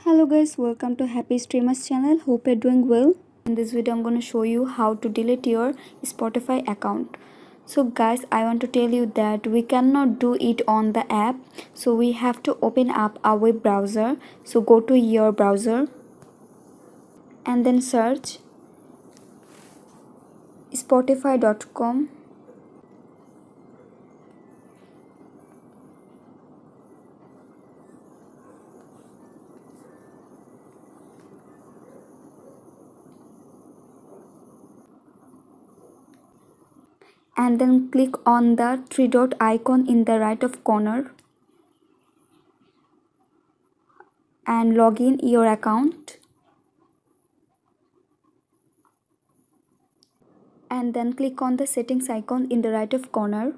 Hello guys, welcome to Happy Streamers channel. Hope you're doing well. In this video I'm going to show you how to delete your Spotify account. So guys, I want to tell you that we cannot do it on the app. So we have to open up our web browser. So go to your browser and then search spotify.com. And then click on the three dot icon in the right of corner and log in your account. And then click on the settings icon in the right of corner.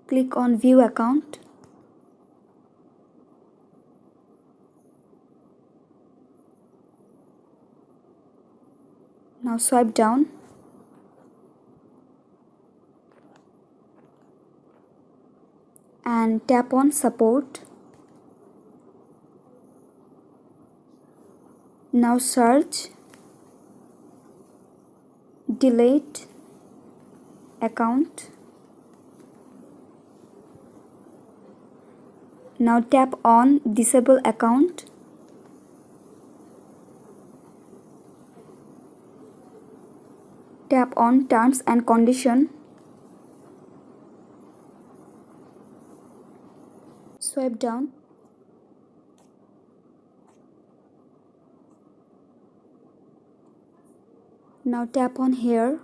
Click on view account. Now swipe down and tap on support. Now search delete account. Now tap on disable account. Tap on terms and condition. Swipe down. Now tap on here.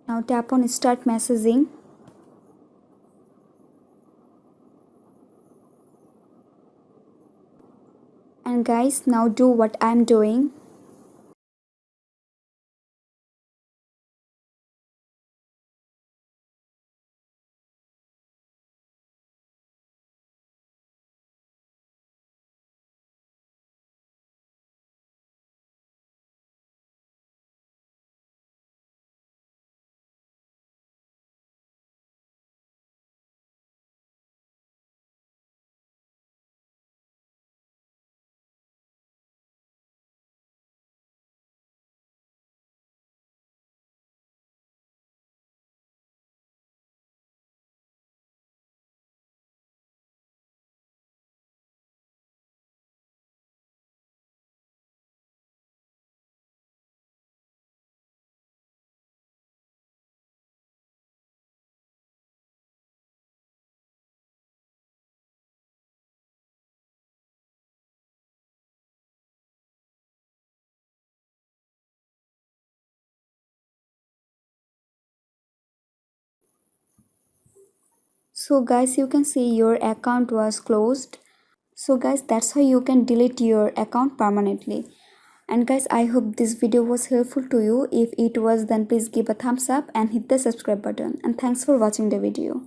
Now tap on start messaging. And guys, now do what I'm doing. So guys, you can see your account was closed. So guys, that's how you can delete your account permanently. And guys, I hope this video was helpful to you. If it was, then please give a thumbs up and hit the subscribe button. And thanks for watching the video.